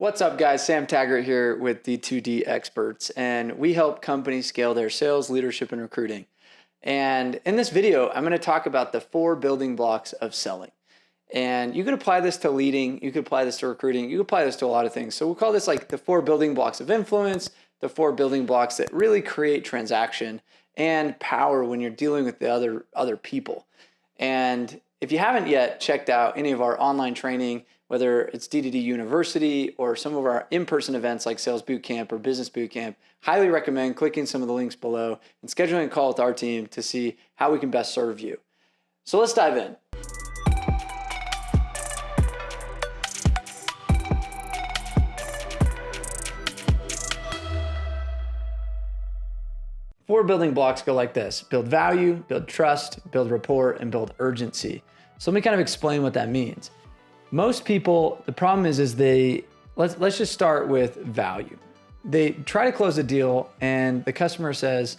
What's up, guys? Sam Taggart here with the 2D Experts, and we help companies scale their sales, leadership, and recruiting. And in this video, I'm going to talk about the 4 building blocks of selling. And you could apply this to leading, you could apply this to recruiting, you could apply this to a lot of things. So we'll call this like the 4 building blocks of influence, the 4 building blocks that really create transaction and power when you're dealing with the other people. And if you haven't yet checked out any of our online training, whether it's D2D University or some of our in-person events like Sales Bootcamp or Business Bootcamp, highly recommend clicking some of the links below and scheduling a call with our team to see how we can best serve you. So let's dive in. Four building blocks go like this: build value, build trust, build rapport, and build urgency. So let me kind of explain what that means. Most people, the problem is let's just start with value. They try to close a deal and the customer says,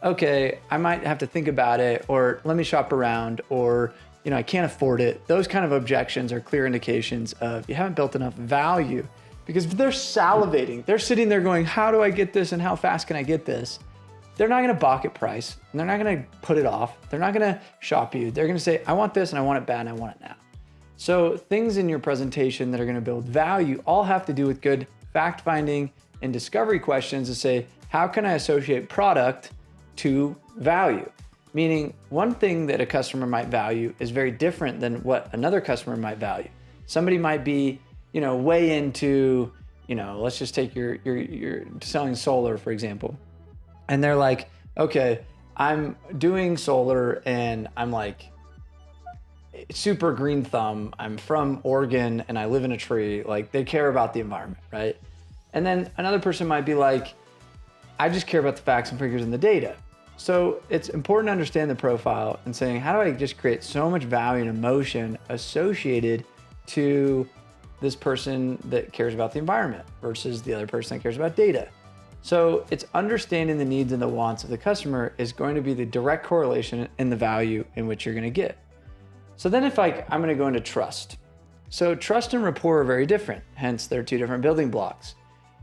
okay, I might have to think about it, or let me shop around, or I can't afford it. Those kind of objections are clear indications of you haven't built enough value, because if they're salivating, they're sitting there going, how do I get this and how fast can I get this? They're not going to balk at price. And they're not going to put it off. They're not going to shop you. They're going to say, I want this and I want it bad and I want it now. So things in your presentation that are going to build value all have to do with good fact finding and discovery questions to say, how can I associate product to value? Meaning one thing that a customer might value is very different than what another customer might value. Somebody might be, way into, let's just take your selling solar, for example. And they're like, okay, I'm doing solar and I'm like super green thumb. I'm from Oregon and I live in a tree. Like, they care about the environment, right? And then another person might be like, I just care about the facts and figures and the data. So it's important to understand the profile and saying, how do I just create so much value and emotion associated to this person that cares about the environment versus the other person that cares about data? So it's understanding the needs and the wants of the customer is going to be the direct correlation in the value in which you're going to get. So then I'm going to go into trust. So trust and rapport are very different. Hence, they're 2 different building blocks.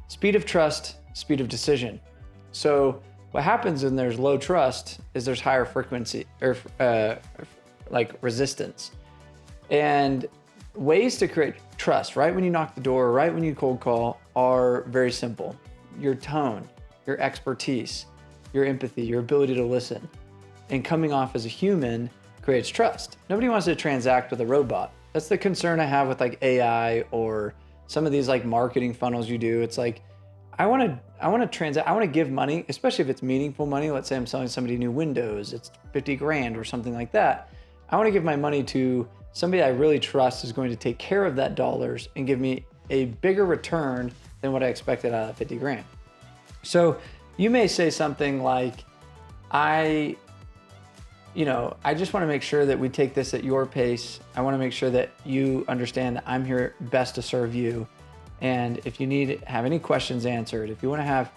Speed of trust, speed of decision. So what happens when there's low trust is there's higher frequency or resistance. And ways to create trust right when you knock the door, right when you cold call, are very simple. Your tone, your expertise, your empathy, your ability to listen, and coming off as a human creates trust. Nobody wants to transact with a robot. That's the concern I have with like AI or some of these like marketing funnels you do. It's like, I want to transact, I want to give money, especially if it's meaningful money. Let's say I'm selling somebody new windows, it's 50 grand or something like that. I want to give my money to somebody I really trust is going to take care of that dollars and give me a bigger return than what I expected out of 50 grand. So you may say something like, I just want to make sure that we take this at your pace. I want to make sure that you understand that I'm here best to serve you. And if you have any questions answered, if you want to have,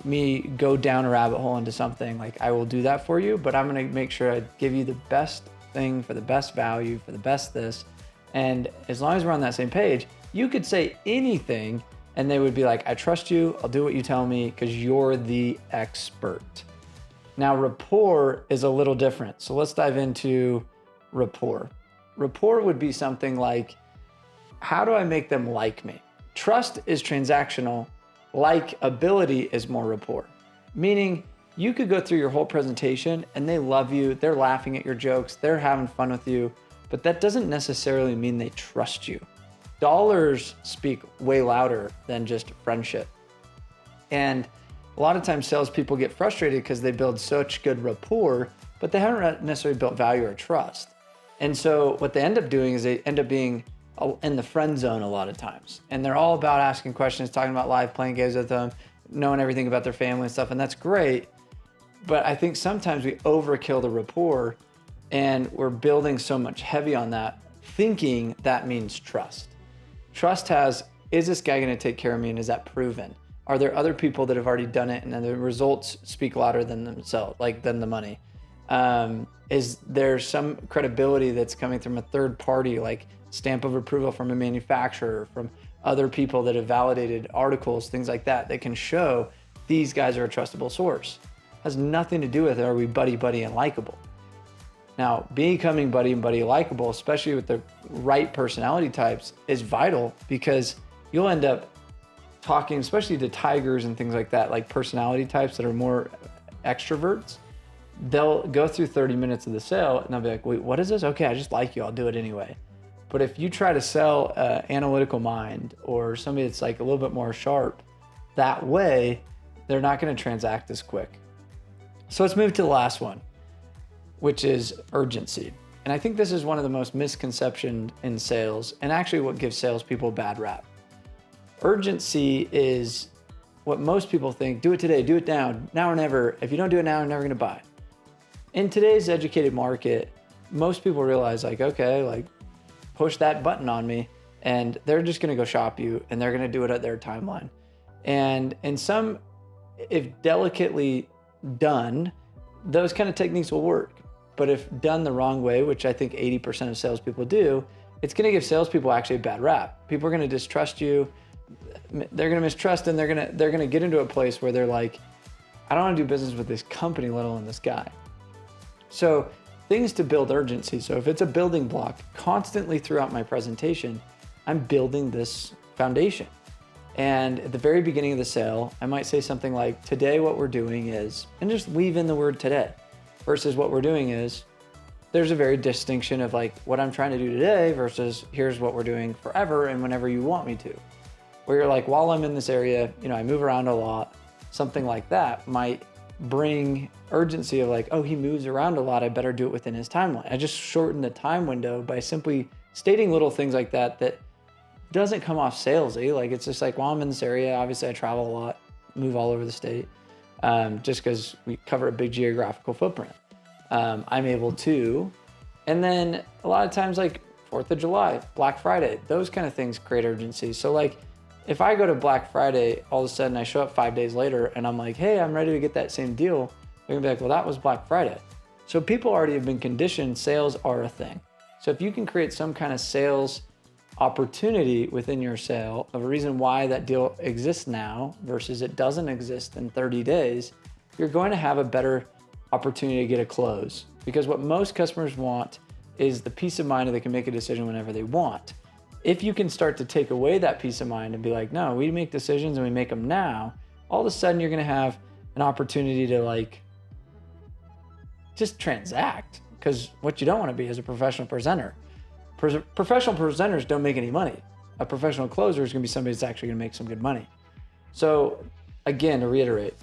me go down a rabbit hole into something, like, I will do that for you, but I'm going to make sure I give you the best thing for the best value, for the best this. And as long as we're on that same page, you could say anything and they would be like, I trust you, I'll do what you tell me because you're the expert. Now, rapport is a little different. So let's dive into rapport. Rapport would be something like, how do I make them like me? Trust is transactional. Likability is more rapport. Meaning you could go through your whole presentation and they love you, they're laughing at your jokes, they're having fun with you, but that doesn't necessarily mean they trust you. Dollars speak way louder than just friendship. And a lot of times salespeople get frustrated because they build such good rapport, but they haven't necessarily built value or trust. And so what they end up doing is they end up being in the friend zone a lot of times. And they're all about asking questions, talking about life, playing games with them, knowing everything about their family and stuff. And that's great. But I think sometimes we overkill the rapport and we're building so much heavy on that, thinking that means trust. Trust is this guy going to take care of me, and is that proven? Are there other people that have already done it and then the results speak louder than themselves, than the money? Is there some credibility that's coming from a third party, like stamp of approval from a manufacturer, from other people that have validated articles, things like that, that can show these guys are a trustable source. Has nothing to do with are we buddy and likable. Now, becoming buddy and likable, especially with the right personality types, is vital because you'll end up talking, especially to tigers and things like that, like personality types that are more extroverts. They'll go through 30 minutes of the sale and they'll be like, wait, what is this? Okay, I just like you, I'll do it anyway. But if you try to sell an analytical mind or somebody that's like a little bit more sharp, that way, they're not gonna transact as quick. So let's move to the last one, which is urgency. And I think this is one of the most misconceptions in sales and actually what gives salespeople a bad rap. Urgency is what most people think, do it today, do it now or never. If you don't do it now, you're never gonna buy. In today's educated market, most people realize like, okay, like push that button on me and they're just gonna go shop you and they're gonna do it at their timeline. And in some, if delicately done, those kind of techniques will work. But if done the wrong way, which I think 80% of salespeople do, it's gonna give salespeople actually a bad rap. People are gonna distrust you, they're gonna mistrust, and they're gonna get into a place where they're like, I don't wanna do business with this company, let alone this guy. So things to build urgency. So if it's a building block, constantly throughout my presentation, I'm building this foundation. And at the very beginning of the sale, I might say something like, today what we're doing is, and just weave in the word today, versus what we're doing is, there's a very distinction of like what I'm trying to do today versus here's what we're doing forever and whenever you want me to. Where you're like, while I'm in this area, I move around a lot, something like that might bring urgency of like, oh, he moves around a lot, I better do it within his timeline. I just shorten the time window by simply stating little things like that doesn't come off salesy. Like it's just like, while I'm in this area, obviously I travel a lot, move all over the state, just because we cover a big geographical footprint. I'm able to, and then a lot of times like 4th of July, Black Friday, those kind of things create urgency. So like if I go to Black Friday, all of a sudden I show up 5 days later and I'm like, hey, I'm ready to get that same deal. They're gonna be like, well, that was Black Friday. So people already have been conditioned, sales are a thing. So if you can create some kind of sales opportunity within your sale of a reason why that deal exists now versus it doesn't exist in 30 days, you're going to have a better opportunity to get a close. Because what most customers want is the peace of mind that they can make a decision whenever they want. If you can start to take away that peace of mind and be like, no, we make decisions and we make them now, all of a sudden you're gonna have an opportunity to like, just transact. Because what you don't wanna be is a professional presenter. Professional presenters don't make any money. A professional closer is gonna be somebody that's actually gonna make some good money. So again, to reiterate,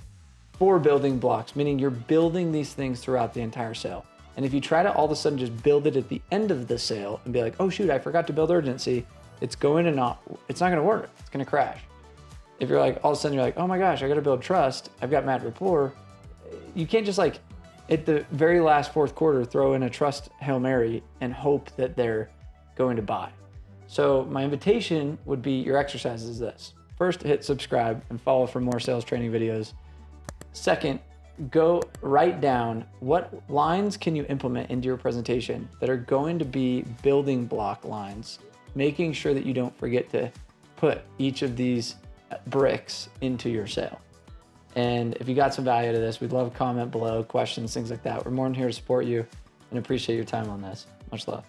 4 building blocks, meaning you're building these things throughout the entire sale. And if you try to all of a sudden just build it at the end of the sale and be like, oh shoot, I forgot to build urgency, it's not gonna work, it's gonna crash. If you're like, all of a sudden you're like, oh my gosh, I gotta build trust, I've got mad rapport, you can't just like, at the very last 4th quarter, throw in a trust Hail Mary and hope that they're going to buy. So my invitation would be, your exercise is this. First, hit subscribe and follow for more sales training videos. Second, go write down what lines can you implement into your presentation that are going to be building block lines, making sure that you don't forget to put each of these bricks into your sale. And if you got some value to this, we'd love a comment below, questions, things like that. We're more than here to support you and appreciate your time on this. Much love.